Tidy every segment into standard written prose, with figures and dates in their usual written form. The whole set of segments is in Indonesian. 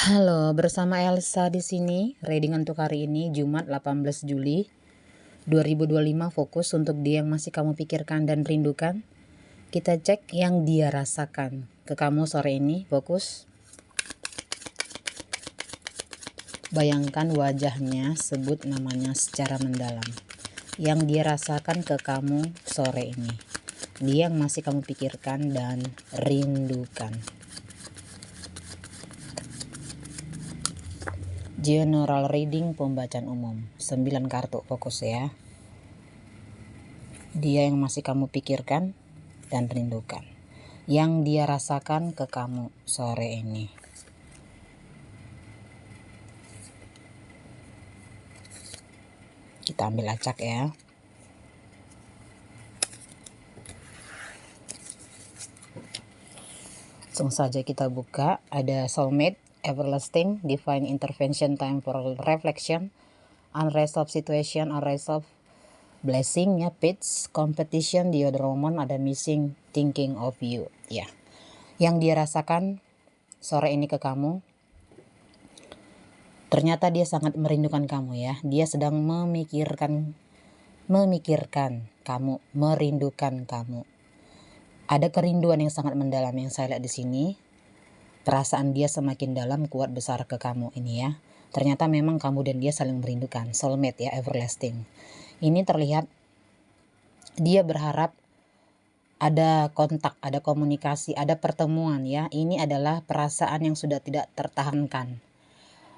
Halo, bersama Elsa di sini. Reading untuk hari ini Jumat 18 Juli 2025, fokus untuk dia yang masih kamu pikirkan dan rindukan. Kita cek yang dia rasakan ke kamu sore ini, fokus. Bayangkan wajahnya, sebut namanya secara mendalam. Yang dia rasakan ke kamu sore ini. Dia yang masih kamu pikirkan dan rindukan. General reading, pembacaan umum. 9 kartu, fokus ya. Dia yang masih kamu pikirkan dan rindukan. Yang dia rasakan ke kamu sore ini. Kita ambil acak ya. Langsung saja kita buka. Ada soulmate, everlasting, divine intervention, time for reflection, unresolved situation, unresolved blessing ya, pitch, competition, the other woman, ada missing, thinking of you ya. Yang dia rasakan sore ini ke kamu, ternyata dia sangat merindukan kamu ya. Dia sedang memikirkan kamu, merindukan kamu. Ada kerinduan yang sangat mendalam yang saya lihat di sini. Perasaan dia semakin dalam, kuat, besar ke kamu ini ya. Ternyata memang kamu dan dia saling merindukan. Soulmate ya, everlasting. Ini terlihat dia berharap ada kontak, ada komunikasi, ada pertemuan ya. Ini adalah perasaan yang sudah tidak tertahankan.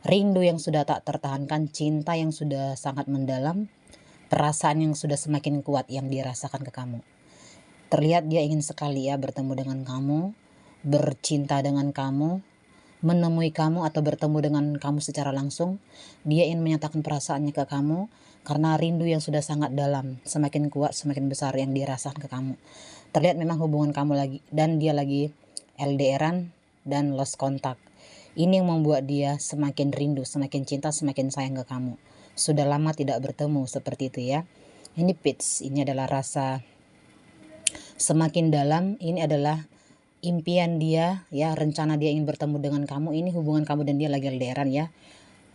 Rindu yang sudah tak tertahankan, cinta yang sudah sangat mendalam, perasaan yang sudah semakin kuat yang dia rasakan ke kamu. Terlihat dia ingin sekali ya bertemu dengan kamu, bercinta dengan kamu, menemui kamu atau bertemu dengan kamu secara langsung. Dia ingin menyatakan perasaannya ke kamu karena rindu yang sudah sangat dalam, semakin kuat, semakin besar yang dia rasakan ke kamu. Terlihat memang hubungan kamu lagi dan dia lagi LDRan dan lost contact. Ini yang membuat dia semakin rindu, semakin cinta, semakin sayang ke kamu. Sudah lama tidak bertemu, seperti itu ya. Ini pitch, ini adalah rasa semakin dalam. Ini adalah impian dia ya, rencana dia ingin bertemu dengan kamu. Ini hubungan kamu dan dia lagi LDRan ya,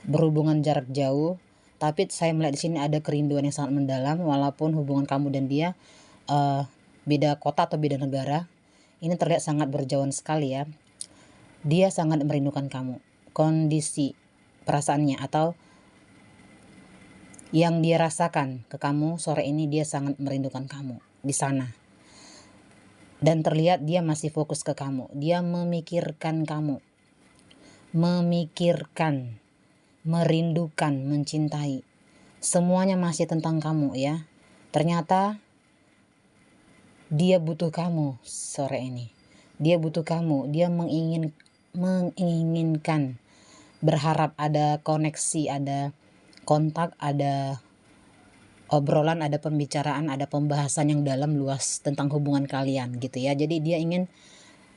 berhubungan jarak jauh. Tapi saya melihat di sini ada kerinduan yang sangat mendalam, walaupun hubungan kamu dan dia beda kota atau beda negara. Ini terlihat sangat berjauhan sekali ya. Dia sangat merindukan kamu. Kondisi perasaannya atau yang dia rasakan ke kamu sore ini, dia sangat merindukan kamu di sana. Dan terlihat dia masih fokus ke kamu. Dia memikirkan kamu. Memikirkan, merindukan, mencintai. Semuanya masih tentang kamu ya. Ternyata dia butuh kamu sore ini. Dia butuh kamu. Dia menginginkan, berharap ada koneksi, ada kontak, ada obrolan, ada pembicaraan, ada pembahasan yang dalam luas tentang hubungan kalian gitu ya. Jadi dia ingin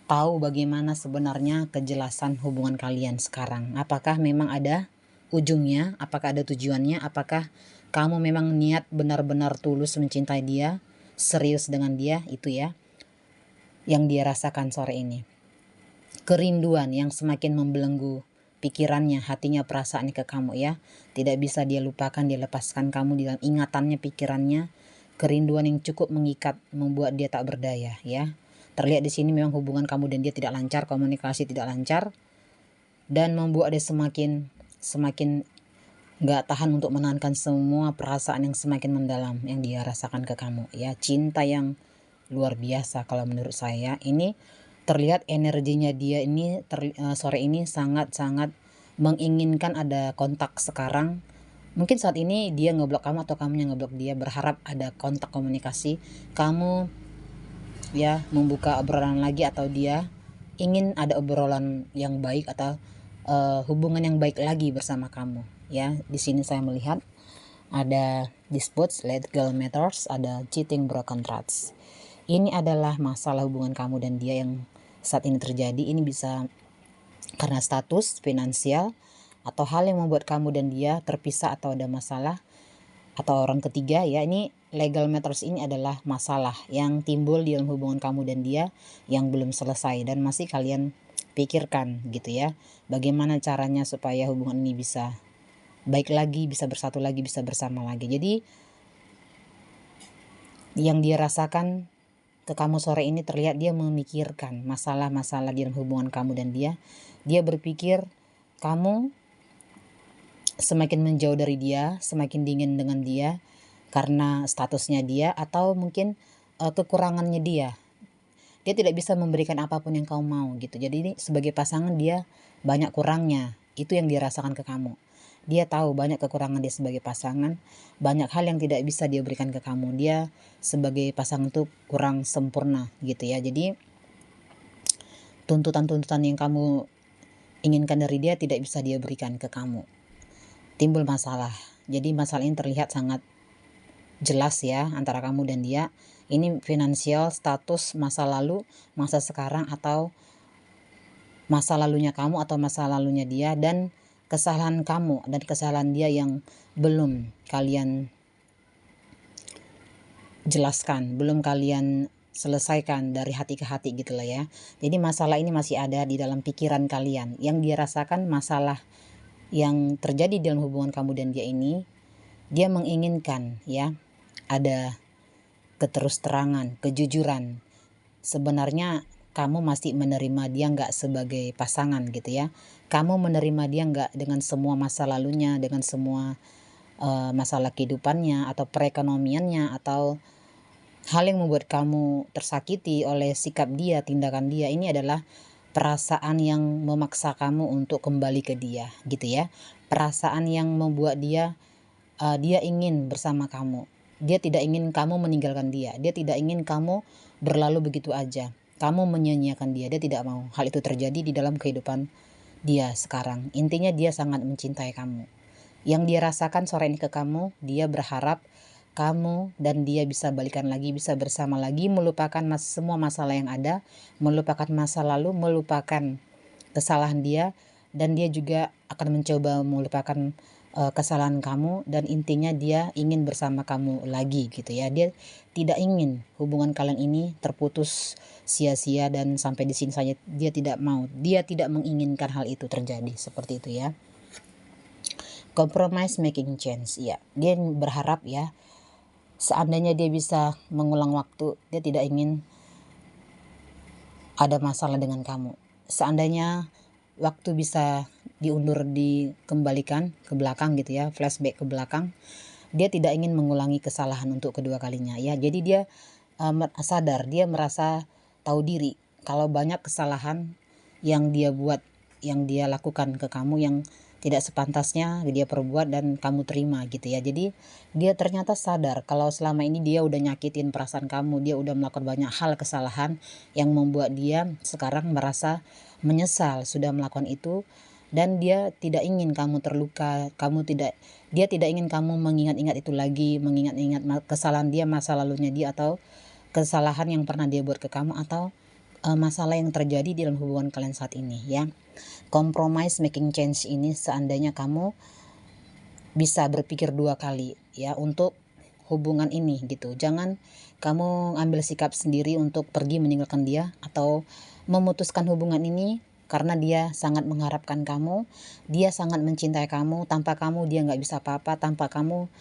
tahu bagaimana sebenarnya kejelasan hubungan kalian sekarang. Apakah memang ada ujungnya, apakah ada tujuannya, apakah kamu memang niat benar-benar tulus mencintai dia, serius dengan dia, itu ya yang dia rasakan sore ini. Kerinduan yang semakin membelenggu pikirannya, hatinya, perasaannya ke kamu ya. Tidak bisa dia lupakan, dia lepaskan kamu di dalam ingatannya, pikirannya. Kerinduan yang cukup mengikat, membuat dia tak berdaya ya. Terlihat di sini memang hubungan kamu dan dia tidak lancar, komunikasi tidak lancar, dan membuat dia semakin gak tahan untuk menahankan semua perasaan yang semakin mendalam yang dia rasakan ke kamu ya. Cinta yang luar biasa kalau menurut saya. Ini terlihat energinya dia ini sore ini sangat-sangat menginginkan ada kontak sekarang. Mungkin saat ini dia ngeblok kamu atau kamu yang ngeblok dia, berharap ada kontak komunikasi. Kamu ya membuka obrolan lagi, atau dia ingin ada obrolan yang baik atau hubungan yang baik lagi bersama kamu ya. Di sini saya melihat ada disputes, legal matters, ada cheating, broken trust. Ini adalah masalah hubungan kamu dan dia yang saat ini terjadi. Ini bisa karena status, finansial, atau hal yang membuat kamu dan dia terpisah atau ada masalah, atau orang ketiga ya. Ini legal matters ini adalah masalah yang timbul di dalam hubungan kamu dan dia yang belum selesai dan masih kalian pikirkan gitu ya. Bagaimana caranya supaya hubungan ini bisa baik lagi, bisa bersatu lagi, bisa bersama lagi. Jadi yang dia rasakan ke kamu sore ini terlihat dia memikirkan masalah-masalah di dalam hubungan kamu dan dia. Dia berpikir kamu semakin menjauh dari dia, semakin dingin dengan dia karena statusnya dia, atau mungkin kekurangannya dia. Dia tidak bisa memberikan apapun yang kamu mau gitu. Jadi ini sebagai pasangan dia banyak kurangnya. Itu yang dia rasakan ke kamu. Dia tahu banyak kekurangan dia sebagai pasangan, banyak hal yang tidak bisa dia berikan ke kamu. Dia sebagai pasangan itu kurang sempurna gitu ya. Jadi tuntutan-tuntutan yang kamu inginkan dari dia tidak bisa dia berikan ke kamu. Timbul masalah. Jadi masalah ini terlihat sangat jelas ya antara kamu dan dia. Ini finansial, status, masa lalu, masa sekarang, atau masa lalunya kamu atau masa lalunya dia, dan kesalahan kamu dan kesalahan dia yang belum kalian jelaskan, belum kalian selesaikan dari hati ke hati gitu lah ya. Jadi masalah ini masih ada di dalam pikiran kalian. Yang dia rasakan masalah yang terjadi dalam hubungan kamu dan dia ini, dia menginginkan ya ada keterus-terangan, kejujuran. Sebenarnya kamu masih menerima dia nggak sebagai pasangan gitu ya. Kamu menerima dia nggak dengan semua masa lalunya, dengan semua masalah kehidupannya atau perekonomiannya, atau hal yang membuat kamu tersakiti oleh sikap dia, tindakan dia. Ini adalah perasaan yang memaksa kamu untuk kembali ke dia gitu ya. Perasaan yang membuat dia ingin bersama kamu. Dia tidak ingin kamu meninggalkan dia. Dia tidak ingin kamu berlalu begitu aja. Kamu menyia-nyiakan dia. Dia tidak mau hal itu terjadi di dalam kehidupan dia sekarang. Intinya dia sangat mencintai kamu. Yang dia rasakan sore ini ke kamu, dia berharap kamu dan dia bisa balikan lagi, bisa bersama lagi, melupakan semua masalah yang ada, melupakan masa lalu, melupakan kesalahan dia, dan dia juga akan mencoba melupakan kesalahan kamu, dan intinya dia ingin bersama kamu lagi gitu ya. Dia tidak ingin hubungan kalian ini terputus sia-sia dan sampai di sini saja. Dia tidak mau, dia tidak menginginkan hal itu terjadi seperti itu ya. Compromise making change ya. Dia berharap ya seandainya dia bisa mengulang waktu, dia tidak ingin ada masalah dengan kamu. Seandainya waktu bisa diundur, dikembalikan ke belakang gitu ya, flashback ke belakang, dia tidak ingin mengulangi kesalahan untuk kedua kalinya ya. Jadi dia sadar, dia merasa tahu diri kalau banyak kesalahan yang dia buat, yang dia lakukan ke kamu, yang tidak sepantasnya dia perbuat dan kamu terima gitu ya. Jadi dia ternyata sadar kalau selama ini dia udah nyakitin perasaan kamu, dia udah melakukan banyak hal kesalahan yang membuat dia sekarang merasa menyesal sudah melakukan itu, dan dia tidak ingin kamu terluka, dia tidak ingin kamu mengingat-ingat itu lagi, mengingat-ingat kesalahan dia, masa lalunya dia, atau kesalahan yang pernah dia buat ke kamu, atau masalah yang terjadi di dalam hubungan kalian saat ini ya. Compromise making change ini seandainya kamu bisa berpikir 2 kali ya untuk hubungan ini gitu. Jangan kamu ambil sikap sendiri untuk pergi meninggalkan dia atau memutuskan hubungan ini karena dia sangat mengharapkan kamu, dia sangat mencintai kamu. Tanpa kamu dia nggak bisa apa-apa, tanpa kamu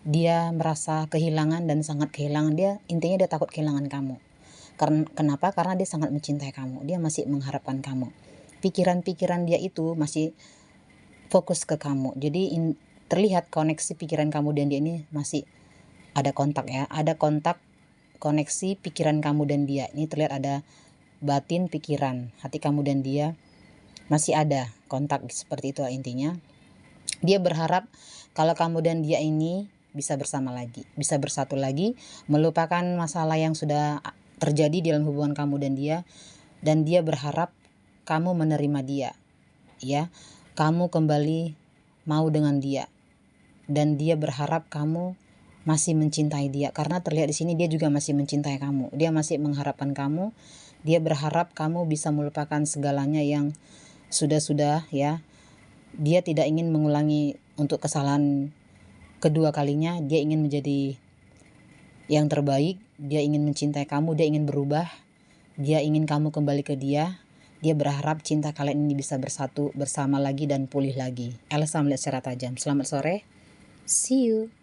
dia merasa kehilangan dan sangat kehilangan. Dia intinya dia takut kehilangan kamu. Kenapa? Karena dia sangat mencintai kamu, dia masih mengharapkan kamu. Pikiran-pikiran dia itu masih fokus ke kamu. Jadi terlihat koneksi pikiran kamu dan dia ini masih ada kontak ya. Ada kontak, koneksi pikiran kamu dan dia. Ini terlihat ada batin, pikiran, hati kamu dan dia masih ada kontak seperti itu intinya. Dia berharap kalau kamu dan dia ini bisa bersama lagi, bisa bersatu lagi, melupakan masalah yang sudah terjadi dalam hubungan kamu dan dia berharap kamu menerima dia ya, kamu kembali mau dengan dia, dan dia berharap kamu masih mencintai dia karena terlihat di sini dia juga masih mencintai kamu, dia masih mengharapkan kamu, dia berharap kamu bisa melupakan segalanya yang sudah ya. Dia tidak ingin mengulangi untuk kesalahan kedua kalinya, dia ingin menjadi yang terbaik, dia ingin mencintai kamu, dia ingin berubah, dia ingin kamu kembali ke dia, Dia berharap cinta kalian ini bisa bersatu bersama lagi dan pulih lagi. Elsa melihat secara tajam. Selamat sore. See you.